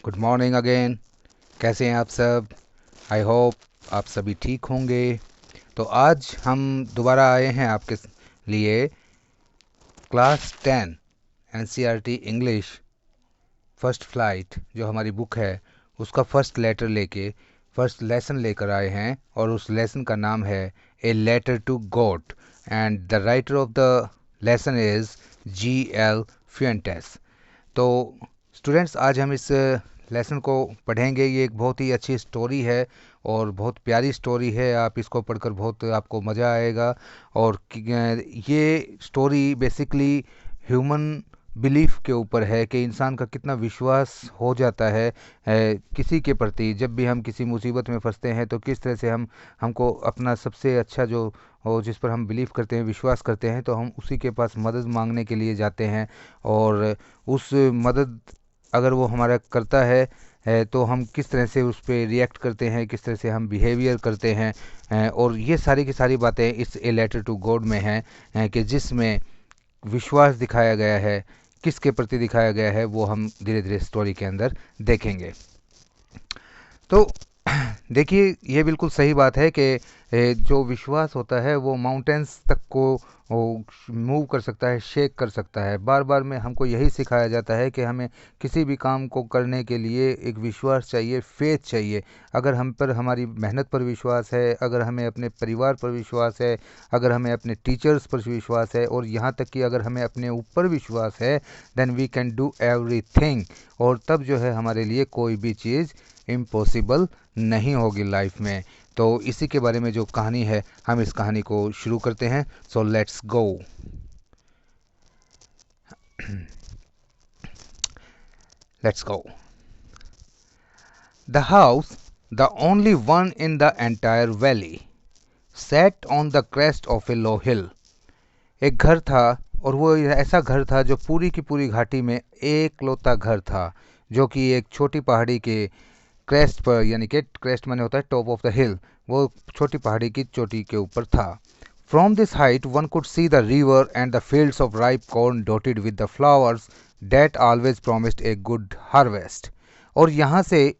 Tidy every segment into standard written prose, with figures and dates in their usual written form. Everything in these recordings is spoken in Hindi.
Good morning again. कैसे हैं आप सब? आई होप आप सभी ठीक होंगे। तो आज हम दोबारा आए हैं आपके लिए class 10 NCERT English first flight जो हमारी बुक है उसका फर्स्ट लेटर लेके फर्स्ट लेसन लेकर आए हैं, और उस लेसन का नाम है a letter to God, and the writer of the lesson is G.L. Fuentes. तो स्टूडेंट्स, आज हम इस लेसन को पढ़ेंगे। ये एक बहुत ही अच्छी स्टोरी है और बहुत प्यारी स्टोरी है। आप इसको पढ़कर बहुत आपको मज़ा आएगा। और ये स्टोरी बेसिकली ह्यूमन बिलीफ के ऊपर है कि इंसान का कितना विश्वास हो जाता है किसी के प्रति। जब भी हम किसी मुसीबत में फंसते हैं तो किस तरह से हमको अपना सबसे अच्छा जो हो, जिस पर हम बिलीव करते हैं, विश्वास करते हैं, तो हम उसी के पास मदद मांगने के लिए जाते हैं। और उस मदद अगर वो हमारा करता है तो हम किस तरह से उस पर रिएक्ट करते हैं, किस तरह से हम बिहेवियर करते हैं। और ये सारी की सारी बातें इस ए लेटर टू गॉड में हैं कि जिसमें विश्वास दिखाया गया है, किसके प्रति दिखाया गया है, वो हम धीरे धीरे स्टोरी के अंदर देखेंगे। तो देखिए, ये बिल्कुल सही बात है कि जो विश्वास होता है वो माउंटेन्स तक को मूव कर सकता है, शेक कर सकता है। बार बार में हमको यही सिखाया जाता है कि हमें किसी भी काम को करने के लिए एक विश्वास चाहिए, फेथ चाहिए। अगर हम पर हमारी मेहनत पर विश्वास है, अगर हमें अपने परिवार पर विश्वास है, अगर हमें अपने टीचर्स पर विश्वास है, और यहाँ तक कि अगर हमें अपने ऊपर विश्वास है, then we can do everything. और तब जो है हमारे लिए कोई भी चीज़ इम्पॉसिबल नहीं होगी लाइफ में। तो इसी के बारे में जो कहानी है, हम इस कहानी को शुरू करते हैं। So let's go. Let's go. The house, the only one in the entire valley, set on the crest of a low hill. एक घर था, और वो ऐसा घर था जो पूरी की पूरी घाटी में एक लौता घर था, जो कि एक छोटी पहाड़ी के क्रेस्ट पर, यानी कि क्रेस्ट माने होता है टॉप ऑफ द हिल, वो छोटी पहाड़ी की चोटी के ऊपर था। From this height one could see the river and the fields of ripe corn dotted with the flowers that always promised a good harvest. और यहाँ से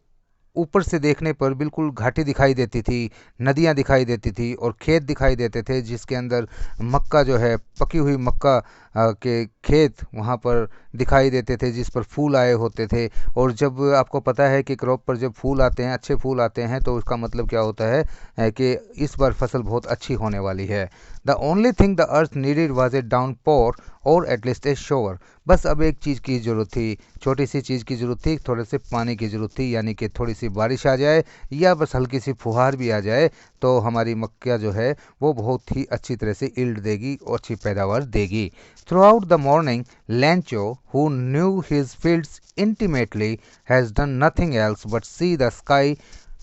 ऊपर से देखने पर बिल्कुल घाटी दिखाई देती थी, नदियाँ दिखाई देती थी, और खेत दिखाई देते थे जिसके अंदर मक्का जो है, पकी हुई मक्का के खेत वहाँ पर दिखाई देते थे, जिस पर फूल आए होते थे। और जब आपको पता है कि क्रॉप पर जब फूल आते हैं, अच्छे फूल आते हैं, तो उसका मतलब क्या होता है कि इस बार फसल बहुत अच्छी होने वाली है। The only thing the earth needed was a downpour or at least ए शोवर। बस अब एक चीज़ की ज़रूरत थी, छोटी सी चीज़ की ज़रूरत थी, थोड़े से पानी की ज़रूरत थी, यानी कि थोड़ी सी बारिश आ जाए या बस हल्की सी फुहार भी आ जाए, तो हमारी मक्का जो है वो बहुत ही अच्छी तरह से ईल्ड देगी और अच्छी पैदावार देगी। Through out the morning लैंचो, who knew his fields intimately, has done nothing else but see the sky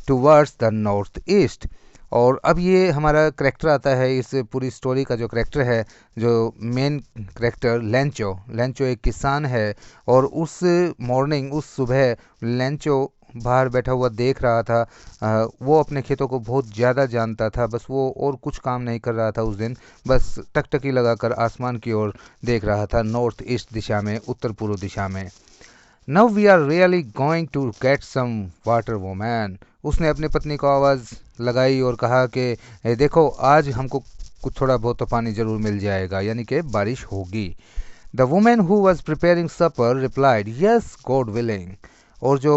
towards the north east. और अब ये हमारा करेक्टर आता है, इस पूरी स्टोरी का जो करेक्टर है, जो मेन करेक्टर लेंचो। लेंचो एक किसान है, और उस मॉर्निंग, उस सुबह लेंचो बाहर बैठा हुआ देख रहा था। वो अपने खेतों को बहुत ज़्यादा जानता था, बस वो और कुछ काम नहीं कर रहा था उस दिन, बस टकटकी लगाकर आसमान की ओर देख रहा था, नॉर्थ ईस्ट दिशा में, उत्तर पूर्व दिशा में। Now we are really going to get some water woman. उसने अपनी पत्नी को आवाज़ लगाई और कहा कि देखो, आज हमको कुछ थोड़ा बहुत तो पानी ज़रूर मिल जाएगा, यानी कि बारिश होगी। The women who was preparing supper replied yes God willing. और जो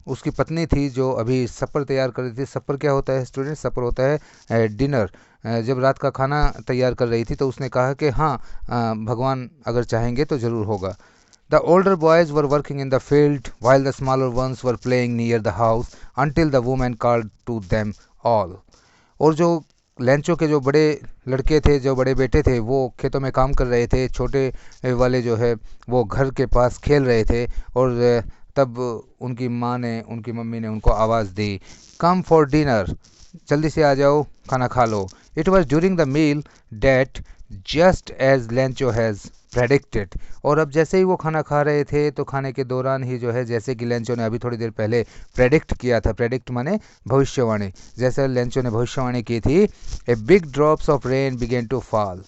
उसकी पत्नी थी, जो अभी सपर तैयार कर रही थी, सपर क्या होता है स्टूडेंट? सपर होता है डिनर। जब रात का खाना तैयार कर रही थी तो उसने कहा कि हाँ, भगवान अगर चाहेंगे तो ज़रूर होगा। The older boys were working in the field while the smaller ones were playing near the house until the woman called to them all. और जो लेंचो के जो बड़े लड़के थे, जो बड़े बेटे थे, वो खेतों में काम कर रहे थे, छोटे वाले जो है वो घर के पास खेल रहे थे। और तब उनकी माँ ने, उनकी मम्मी ने उनको आवाज़ दी, कम फॉर डिनर, जल्दी से आ जाओ, खाना खा लो। It was during the meal that just as Lencho has predicted. और अब जैसे ही वो खाना खा रहे थे, तो खाने के दौरान ही जो है, जैसे कि लेंचो ने अभी थोड़ी देर पहले प्रेडिक्ट किया था, प्रेडिक्ट माने भविष्यवाणी, जैसे लेंचो ने भविष्यवाणी की थी, a big drops of rain began to fall.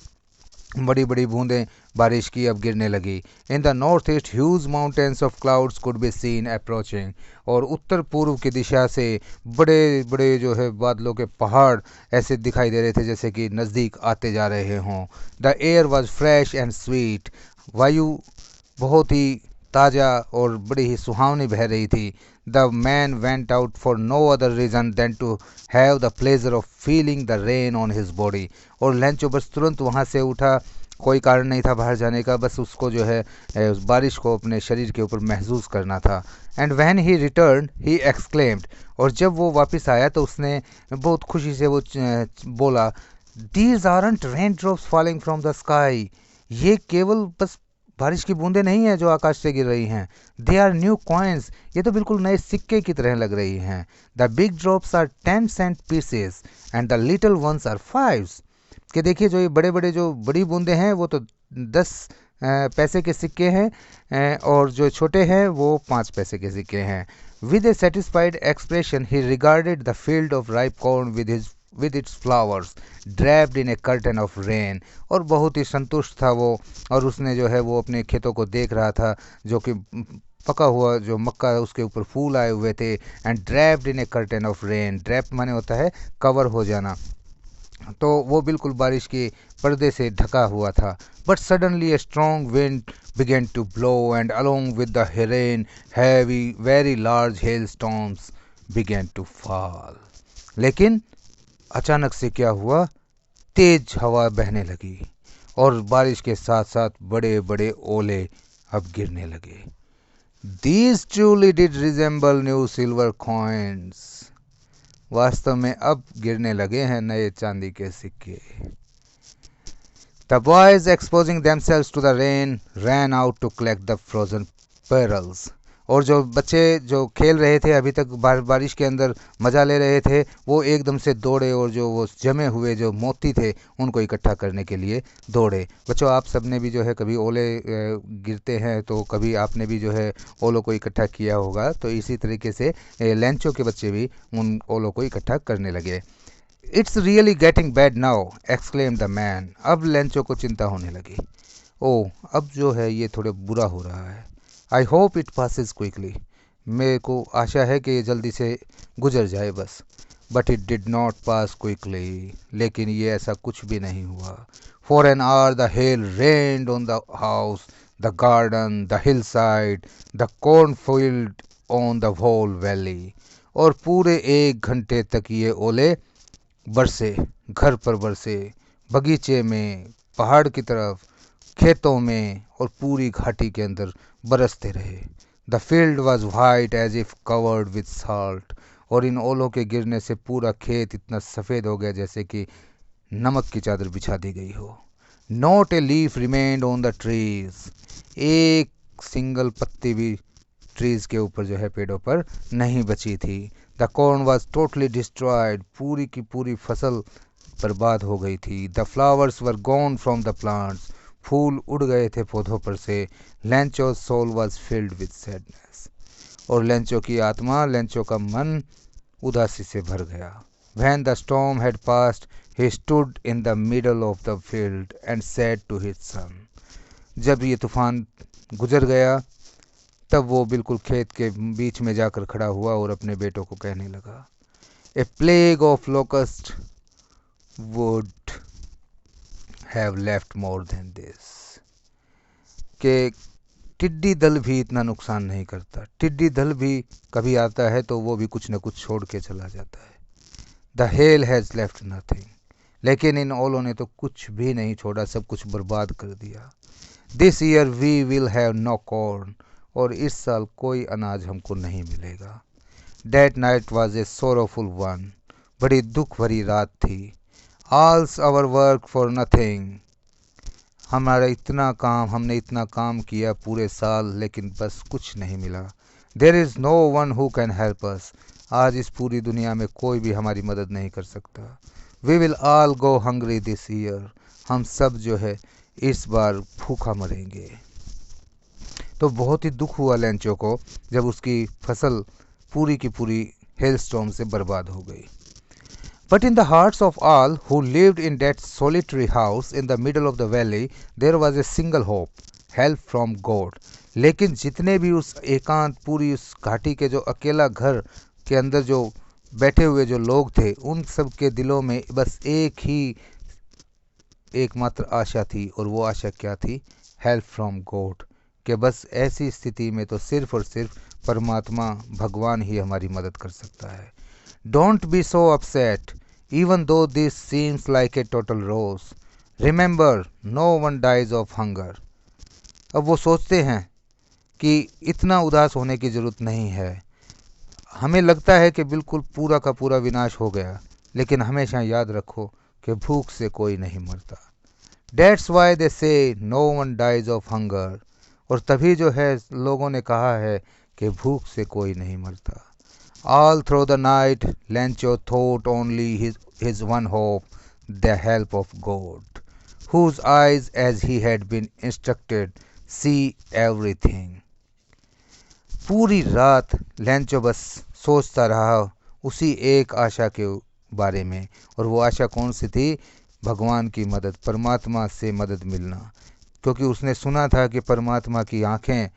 बड़ी बड़ी बूंदें बारिश की अब गिरने लगी। In the north east huge mountains of clouds could be seen approaching, और उत्तर पूर्व की दिशा से बड़े बड़े जो है बादलों के पहाड़ ऐसे दिखाई दे रहे थे जैसे कि नज़दीक आते जा रहे हों। The air was fresh and sweet, वायु बहुत ही ताज़ा और बड़ी ही सुहावनी बह रही थी। The man went out for no other reason than to have the pleasure of feeling the rain on his body, और लेंचो बस तुरंत वहाँ से उठा, कोई कारण नहीं था बाहर जाने का, बस उसको जो है उस बारिश को अपने शरीर के ऊपर महसूस करना था। And when he return he exclaimed, और जब वो वापस आया तो उसने बहुत खुशी से वो बोला, these aren't rain drops falling from the sky, ये केवल बस बारिश की बूंदें नहीं हैं जो आकाश से गिर रही हैं, दे आर न्यू कॉइन्स, ये तो बिल्कुल नए सिक्के की तरह लग रही हैं। The big drops are 10 cent pieces and the little ones are 5, कि देखिए जो ये बड़े बड़े जो बड़ी बूंदें हैं वो तो 10 पैसे के सिक्के हैं, और जो छोटे हैं वो 5 पैसे के सिक्के हैं। With A satisfied expression he regarded the field of ripe corn with its flowers draped in a curtain of rain, और बहुत ही संतुष्ट था वो, और उसने जो है वो अपने खेतों को देख रहा था जो कि पका हुआ जो मक्का है उसके ऊपर फूल आए हुए थे। And draped in a curtain of rain, drape माने होता है कवर हो जाना, तो वो बिल्कुल बारिश के पर्दे से ढका हुआ था। But suddenly a strong wind began to blow and along with the rain heavy very large hail storms began to fall, लेकिन अचानक से क्या हुआ, तेज हवा बहने लगी और बारिश के साथ साथ बड़े बड़े ओले अब गिरने लगे। These truly did resemble new silver coins, वास्तव में अब गिरने लगे हैं नए चांदी के सिक्के। The boys exposing themselves to the rain ran out to collect the frozen pearls, और जो बच्चे जो खेल रहे थे अभी तक बारिश के अंदर मज़ा ले रहे थे, वो एकदम से दौड़े और जो वो जमे हुए जो मोती थे उनको इकट्ठा करने के लिए दौड़े। बच्चों आप सब ने भी जो है कभी ओले गिरते हैं तो कभी आपने भी जो है ओलों को इकट्ठा किया होगा, तो इसी तरीके से लेंचो के बच्चे भी उन ओलों को इकट्ठा करने लगे। It's really getting bad now exclaim the man, अब लेंचो को चिंता होने लगी, ओ अब जो है ये थोड़े बुरा हो रहा है। I hope it passes quickly, मेरे को आशा है कि ये जल्दी से गुजर जाए बस। But it did not pass quickly, लेकिन ये ऐसा कुछ भी नहीं हुआ। For an hour the hail rained on the house, the garden, the hill side, the cornfield, on the whole valley, और पूरे 1 घंटे तक ये ओले बरसे, घर पर बरसे, बगीचे में, पहाड़ की तरफ, खेतों में, और पूरी घाटी के अंदर बरसते रहे। The field was white as if covered with salt, और इन ओलों के गिरने से पूरा खेत इतना सफ़ेद हो गया जैसे कि नमक की चादर बिछा दी गई हो। Not a leaf remained on the trees, एक सिंगल पत्ती भी ट्रीज के ऊपर जो है पेड़ों पर नहीं बची थी। The corn was totally destroyed, पूरी की पूरी फसल बर्बाद हो गई थी। The flowers were gone from the plants, फूल उड़ गए थे पौधों पर से। Lencho soul was filled with sadness, और लेंचो की आत्मा, लेंचो का मन उदासी से भर गया। When the storm had passed, he stood in the middle of the field and said to his son, जब ये तूफान गुजर गया तब वो बिल्कुल खेत के बीच में जाकर खड़ा हुआ और अपने बेटों को कहने लगा, A plague of locusts would have left more than this, कि टिड्डी दल भी इतना नुकसान नहीं करता, टिड्डी दल भी कभी आता है तो वो भी कुछ न कुछ छोड़ के चला जाता है। The hell has left nothing, लेकिन इन ओलों ने तो कुछ भी नहीं छोड़ा, सब कुछ बर्बाद कर दिया। This year we will have no corn, और इस साल कोई अनाज हमको नहीं मिलेगा। That night was a sorrowful one, बड़ी दुख भरी रात थी। All's our work for nothing, हमने इतना काम किया पूरे साल, लेकिन बस कुछ नहीं मिला। There is no one who can help us, आज इस पूरी दुनिया में कोई भी हमारी मदद नहीं कर सकता। We will all go hungry this year, हम सब जो है इस बार भूखा मरेंगे। तो बहुत ही दुख हुआ लेंचो को जब उसकी फसल पूरी की पूरी हेलस्टॉर्म से बर्बाद हो गई। But in the hearts of all who lived in that solitary house in the middle of the valley, there was a single hope, help from God. लेकिन जितने भी उस एकांत पूरी उस घाटी के जो अकेला घर के अंदर जो बैठे हुए जो लोग थे, उन सब के दिलों में बस एक ही एकमात्र आशा थी, और वो आशा क्या थी? हेल्प फ्रॉम गॉड, कि बस ऐसी स्थिति में तो सिर्फ और सिर्फ परमात्मा भगवान ही हमारी मदद कर सकता है. Don't be so upset even though this seems like a total loss. Remember, no one dies of hunger. अब वो सोचते हैं कि इतना उदास होने की ज़रूरत नहीं है. हमें लगता है कि बिल्कुल पूरा का पूरा विनाश हो गया, लेकिन हमेशा याद रखो कि भूख से कोई नहीं मरता. That's why they say no one dies of hunger. और तभी जो है लोगों ने कहा है कि भूख से कोई नहीं मरता. All through the night, Lencho thought only his one hope, the help of God, whose eyes, as he had been instructed, see everything. पूरी रात लेंचो बस सोचता रहा उसी एक आशा के बारे में, और वो आशा कौन सी थी? भगवान की मदद, परमात्मा से मदद मिलना. क्योंकि उसने सुना था कि परमात्मा की आंखें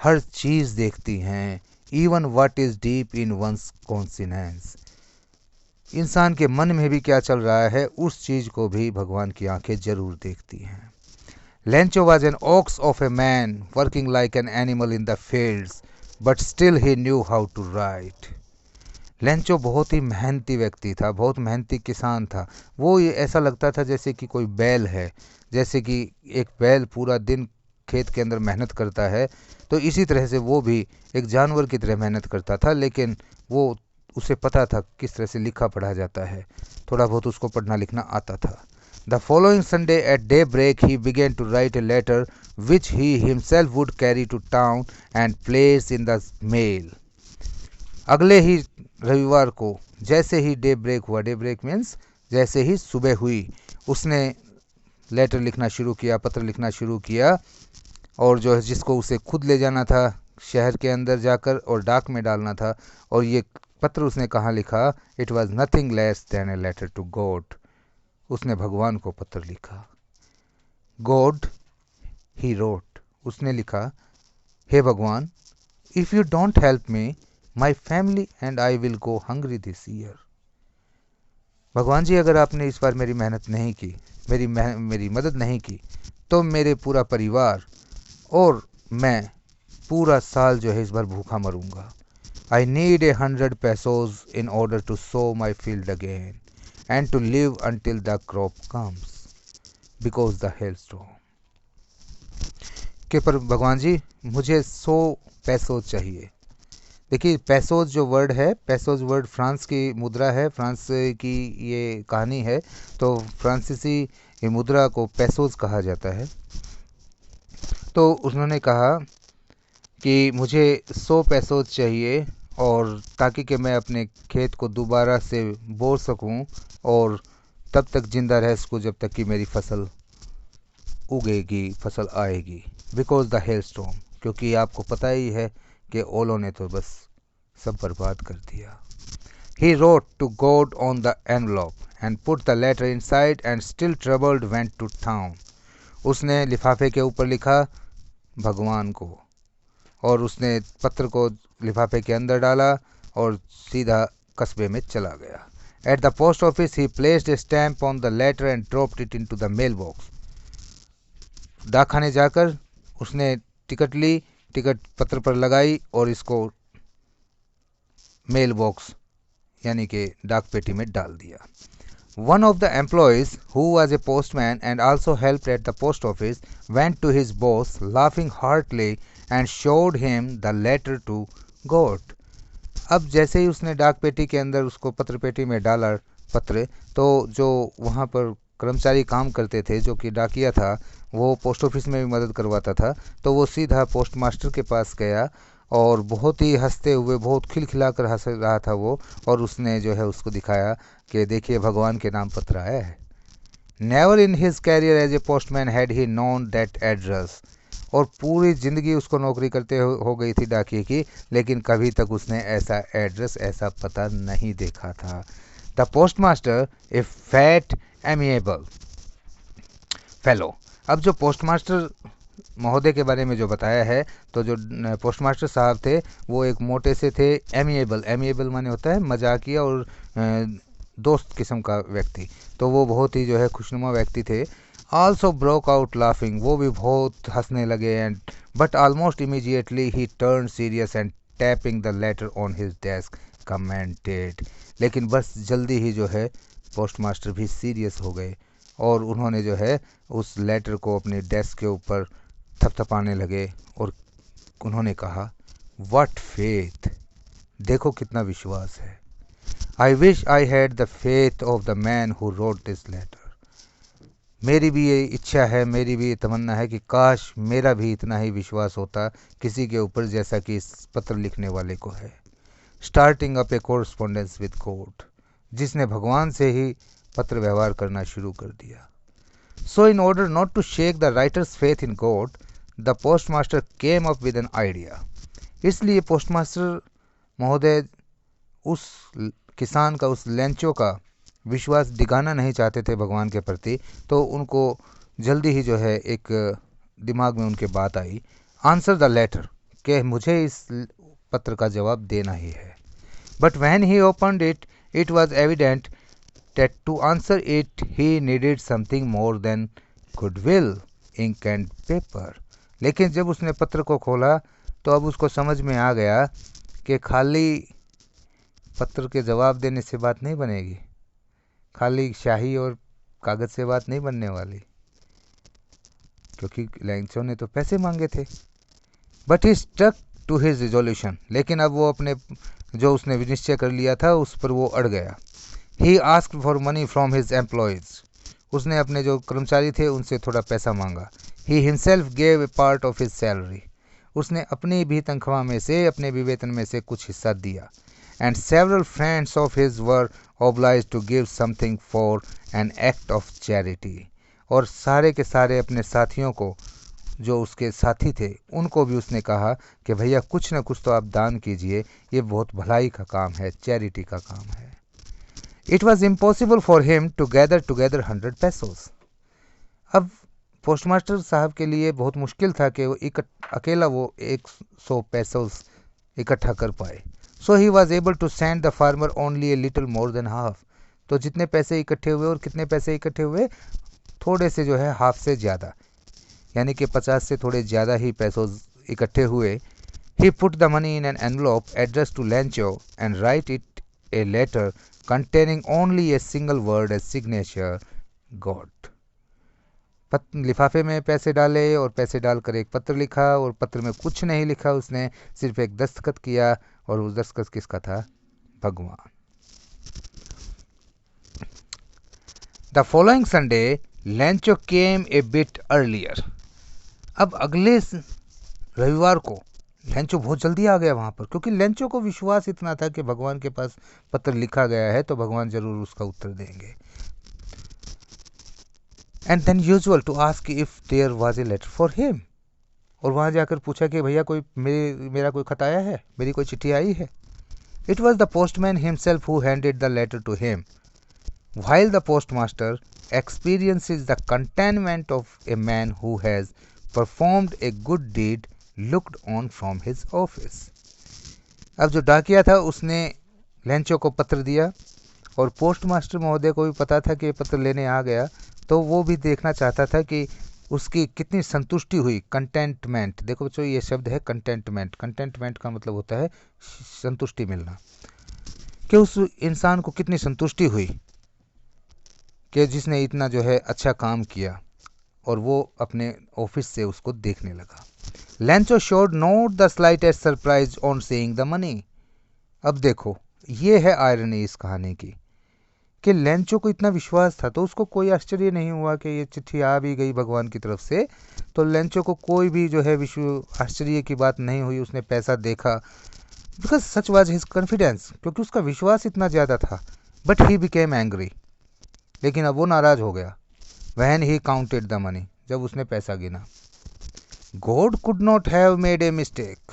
हर चीज़ देखती हैं, even what is deep in one's conscience. इंसान के मन में भी क्या चल रहा है, उस चीज़ को भी भगवान की आंखें जरूर देखती हैं. Lencho was an ox of a man working like an animal in the fields, but still he knew how to write. Lencho बहुत ही मेहनती व्यक्ति था, बहुत मेहनती किसान था. वो ये ऐसा लगता था जैसे कि कोई बैल है, जैसे कि एक बैल पूरा दिन खेत के अंदर मेहनत करता है, तो इसी तरह से वो भी एक जानवर की तरह मेहनत करता था. लेकिन वो उसे पता था किस तरह से लिखा पढ़ा जाता है, थोड़ा बहुत उसको पढ़ना लिखना आता था. The following Sunday at day break he began to write a letter which he himself would carry to town and place in the mail. अगले ही रविवार को जैसे ही डे ब्रेक हुआ, डे ब्रेक मीन्स जैसे ही सुबह हुई, उसने लेटर लिखना शुरू किया, पत्र लिखना शुरू किया, और जो है जिसको उसे खुद ले जाना था शहर के अंदर जाकर और डाक में डालना था. और ये पत्र उसने कहाँ लिखा? It was nothing less than a letter to God. उसने भगवान को पत्र लिखा. गॉड ही रोट, उसने लिखा, हे भगवान, if you don't help me, my family and I will go hungry this year. भगवान जी, अगर आपने इस बार मेरी मेहनत नहीं की, मेरी मदद नहीं की, तो मेरे पूरा परिवार और मैं पूरा साल जो है इस बार भूखा मरूंगा. I need 100 pesos in order to sow my field again and to live until the crop comes because the hailstorm. कि पर भगवान जी, मुझे 100 पैसों चाहिए. देखिए, पैसोज जो वर्ड है, पैसोज वर्ड फ्रांस की मुद्रा है, फ्रांस की ये कहानी है, तो फ्रांसीसी मुद्रा को पैसोज कहा जाता है. तो उन्होंने कहा कि मुझे 100 पैसोज चाहिए, और ताकि कि मैं अपने खेत को दोबारा से बो सकूं और तब तक जिंदा रह सकूं जब तक कि मेरी फसल उगेगी, फसल आएगी. बिकॉज द हेल स्टॉर्म, क्योंकि आपको पता ही है कि ओलों ने तो बस सब बर्बाद कर दिया. He wrote to God on the envelope and put the letter inside and still troubled went to town. उसने लिफाफे के ऊपर लिखा भगवान को, और उसने पत्र को लिफाफे के अंदर डाला और सीधा कस्बे में चला गया. At the post office he placed a stamp on the letter and dropped it into the mailbox. डाकखाने जाकर उसने टिकट ली, टिकट पत्र पर लगाई और इसको मेल बॉक्स यानी कि डाक पेटी में डाल दिया. One of the employees, who was a postman and also helped at the post office, went to his boss laughing heartily and showed him the letter to God. अब जैसे ही उसने डाक पेटी के अंदर उसको पत्र पेटी में डाला पत्र, तो जो वहाँ पर कर्मचारी काम करते थे, जो कि डाकिया था, वो पोस्ट ऑफिस में भी मदद करवाता था, तो वो सीधा पोस्ट मास्टर के पास गया और बहुत ही हंसते हुए, बहुत खिलखिलाकर हंस रहा था वो, और उसने जो है उसको दिखाया कि देखिए भगवान के नाम पत्र आया है. Never in his career as a postman had he known that address. और पूरी ज़िंदगी उसको नौकरी करते हो गई थी डाकिए की, लेकिन कभी तक उसने ऐसा एड्रेस, ऐसा पता नहीं देखा था. The postmaster A fat amiable fellow. अब जो पोस्टमास्टर महोदय के बारे में जो बताया है, तो जो पोस्टमास्टर साहब थे वो एक मोटे से थे, एमिएबल माने होता है मजाकिया और दोस्त किस्म का व्यक्ति, तो वो बहुत ही जो है खुशनुमा व्यक्ति थे। आल्सो ब्रोक आउट लाफिंग, वो भी बहुत हंसने लगे। And but almost immediately he turn serious and tapping the later on his desk commented. लेकिन बस जल्दी ही जो है पोस्टमास्टर भी सीरियस हो गए और उन्होंने जो है उस लेटर को अपने डेस्क के ऊपर थपथपाने लगे और उन्होंने कहा, व्हाट फेथ, देखो कितना विश्वास है। I wish I had the faith of the man who wrote this letter. मेरी भी ये इच्छा है, मेरी भी ये तमन्ना है कि काश मेरा भी इतना ही विश्वास होता किसी के ऊपर जैसा कि इस पत्र लिखने वाले को है। Starting up A correspondence with God, जिसने भगवान से ही पत्र व्यवहार करना शुरू कर दिया। So in order not to shake the writer's faith in God, the postmaster came up with an idea. इसलिए पोस्टमास्टर महोदय उस किसान का, उस लेंचो का विश्वास दिखाना नहीं चाहते थे भगवान के प्रति, तो उनको जल्दी ही जो है एक दिमाग में उनके बात आई, आंसर द लेटर, कि मुझे इस पत्र का जवाब देना ही है। But when he opened it, it was evident that to answer it he needed something more than goodwill, ink and paper. लेकिन जब उसने पत्र को खोला तो अब उसको समझ में आ गया कि खाली पत्र के जवाब देने से बात नहीं बनेगी, खाली शाही और कागज़ से बात नहीं बनने वाली, क्योंकि लेंचो ने तो पैसे मांगे थे। But he stuck to his resolution, लेकिन अब वो अपने जो उसने निश्चय कर लिया था उस पर वो अड़ गया। He asked for money from his employees. उसने अपने जो कर्मचारी थे उनसे थोड़ा पैसा मांगा। He himself gave a part of his salary. उसने अपनी भी तनख्वाह में से, अपने भी वेतन में से कुछ हिस्सा दिया। And several friends of his were obliged to give something for an act of charity. और सारे के सारे अपने साथियों को, जो उसके साथी थे, उनको भी उसने कहा कि भैया कुछ ना कुछ तो आप दान कीजिए, ये बहुत भलाई का काम है, चैरिटी का काम है। It was impossible for him to gather together 100 pesos. अब पोस्टमास्टर साहब के लिए बहुत मुश्किल था कि वो अकेला वो 100 पेसोस इकट्ठा कर पाए। So he was able to send the farmer only a little more than half. तो जितने पैसे इकट्ठे हुए, और कितने पैसे इकट्ठे हुए, थोड़े से जो है हाफ से ज़्यादा, यानी कि 50 से थोड़े ज़्यादा ही पैसों इकट्ठे हुए। He put the money in an envelope addressed to Lencho and write it a letter containing only a single word as signature, God. लिफाफे में पैसे डाले और पैसे डालकर एक पत्र लिखा, और पत्र में कुछ नहीं लिखा उसने, सिर्फ एक दस्तखत किया, और उस दस्तखत किसका था? भगवान। The following Sunday Lencho came A bit earlier. अब अगले रविवार को लेंचो बहुत जल्दी आ गया वहाँ पर, क्योंकि लेंचो को विश्वास इतना था कि भगवान के पास पत्र लिखा गया है तो भगवान जरूर उसका उत्तर देंगे। And then usual to ask if there was a letter for him, और वहाँ जाकर पूछा कि भैया कोई मेरा कोई खत आया है, मेरी कोई चिट्ठी आई है। It was the postman himself who handed the letter to him, while the postmaster experiences the contentment of a man who has performed a good deed looked on from his office. अब जो डाकिया था उसने लेंचो को पत्र दिया, और पोस्टमास्टर महोदय को भी पता था कि पत्र लेने आ गया, तो वो भी देखना चाहता था कि उसकी कितनी संतुष्टि हुई। कंटेंटमेंट, देखो बच्चों ये शब्द है कंटेंटमेंट। कंटेंटमेंट का मतलब होता है संतुष्टि मिलना, कि उस इंसान को कितनी संतुष्टि हुई कि जिसने इतना जो है अच्छा काम किया, और वो अपने ऑफिस से उसको देखने लगा। Lencho showed not the slightest surprise on seeing the money. अब देखो ये है आयरनी इस कहानी की, कि लेंचो को इतना विश्वास था तो उसको कोई आश्चर्य नहीं हुआ कि ये चिट्ठी आ भी गई भगवान की तरफ से, तो लेंचो को कोई भी जो है आश्चर्य की बात नहीं हुई। उसने पैसा देखा, because such was his confidence, क्योंकि उसका विश्वास इतना ज़्यादा था। बट ही बिकेम एंग्री, लेकिन अब वो नाराज हो गया। When he counted the money, जब उसने पैसा गिना। God could not have made a mistake,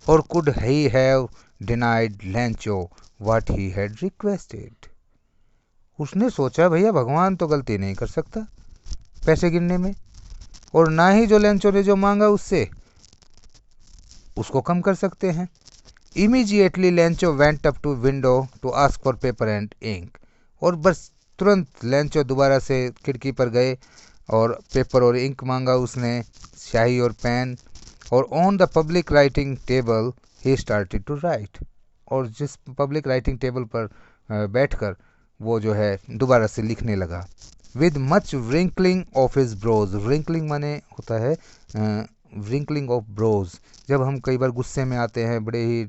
और could he have denied Lencho what he had requested. उसने सोचा भैया भगवान तो गलती नहीं कर सकता पैसे गिनने में, और ना ही जो लेंचो ने जो मांगा उससे उसको कम कर सकते हैं। Immediately Lencho went up to window to ask for paper and ink, और बस तुरंत लेंचो दोबारा से खिड़की पर गए और पेपर और इंक मांगा उसने, स्याही और पेन, और on the public writing table he started to write, और जिस पब्लिक राइटिंग टेबल पर बैठकर वो जो है दोबारा से लिखने लगा। With much wrinkling of his brows, wrinkling माने होता है रिंकलिंग ऑफ ब्रोज, जब हम कई बार गुस्से में आते हैं, बड़े ही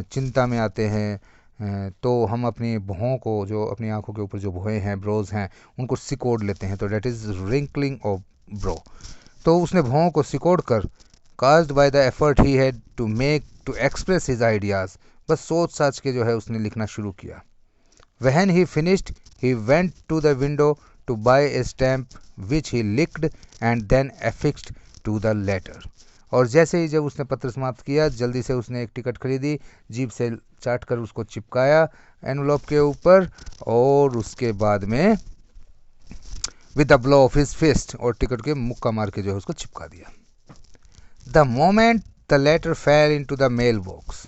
चिंता में आते हैं, तो हम अपनी भौं को, जो अपनी आंखों के ऊपर जो भौएं हैं, ब्रोज हैं, उनको सिकोड़ लेते हैं, तो that is wrinkling of brow. तो उसने भौं को सिकोड़ कर, caused by the effort he had to make to express his ideas, बस सोच साच के जो है उसने लिखना शुरू किया। When he finished, he went to the window to buy a stamp which he licked and then affixed to the letter. और जैसे ही जब उसने पत्र समाप्त किया, जल्दी से उसने एक टिकट खरीदी, जीभ से चाट कर उसको चिपकाया एनवलप के ऊपर, और उसके बाद में with the blow of his fist, और टिकट के मुक्का मार के जो है उसको चिपका दिया। The moment the letter fell into the mail box,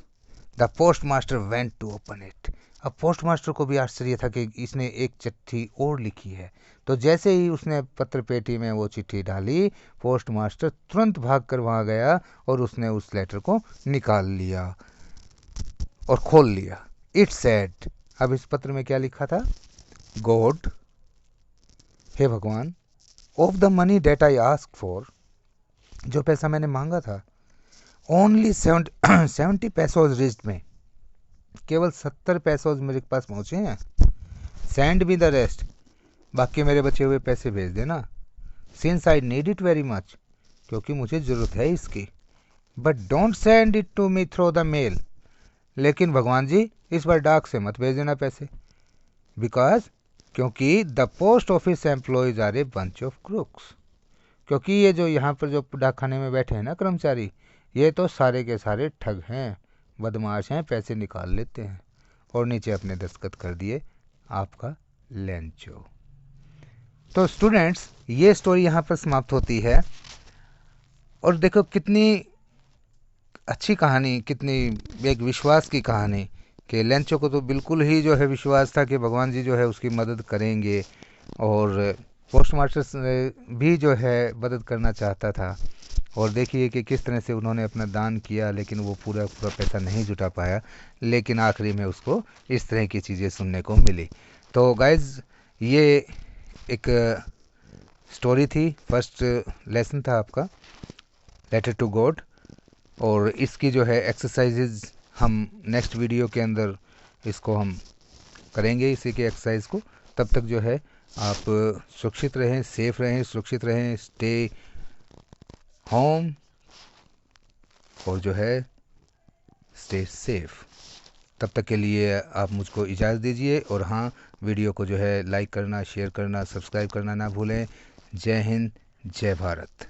the post master went to open it. अब पोस्ट मास्टर को भी आश्चर्य था कि इसने एक चिट्ठी और लिखी है, तो जैसे ही उसने पत्र पेटी में वो चिट्ठी डाली, पोस्ट मास्टर तुरंत भागकर वहाँ गया और उसने उस लेटर को निकाल लिया और खोल लिया। इट सेड, अब इस पत्र में क्या लिखा था? गॉड, हे भगवान, of the money that I ask for, जो पैसा मैंने मांगा था, ओनली 70 पैसोज रिच्ड में, केवल 70 पैसोज मेरे पास पहुँचे हैं। सेंड मी द रेस्ट, बाकी मेरे बचे हुए पैसे भेज देना। Since I need it very much, क्योंकि मुझे ज़रूरत है इसकी। But don't send it to me through the mail, लेकिन भगवान जी इस बार डाक से मत भेज देना पैसे। बिकॉज, क्योंकि the post office employees are a bunch of crooks, क्योंकि ये जो यहाँ पर जो डाकखाने में बैठे हैं ना कर्मचारी, ये तो सारे के सारे ठग हैं, बदमाश हैं, पैसे निकाल लेते हैं। और नीचे अपने दस्तखत कर दिए, आपका लेंचो। तो स्टूडेंट्स, ये स्टोरी यहाँ पर समाप्त होती है। और देखो कितनी अच्छी कहानी, कितनी एक विश्वास की कहानी, कि लेंचो को तो बिल्कुल ही जो है विश्वास था कि भगवान जी जो है उसकी मदद करेंगे, और पोस्ट मास्टर भी जो है मदद करना चाहता था। और देखिए कि किस तरह से उन्होंने अपना दान किया, लेकिन वो पूरा पैसा नहीं जुटा पाया, लेकिन आखिरी में उसको इस तरह की चीज़ें सुनने को मिली। तो गाइज़, ये एक स्टोरी थी, फर्स्ट लेसन था आपका लेटर टू गॉड, और इसकी जो है एक्सरसाइजेज हम नेक्स्ट वीडियो के अंदर इसको हम करेंगे, इसी के एक्सरसाइज को। तब तक जो है आप सुरक्षित रहें, सेफ रहें, सुरक्षित रहें, स्टे होम, और जो है स्टे सेफ। तब तक के लिए आप मुझको इजाज़त दीजिए, और हाँ, वीडियो को जो है लाइक करना, शेयर करना, सब्सक्राइब करना ना भूलें। जय हिंद, जय भारत।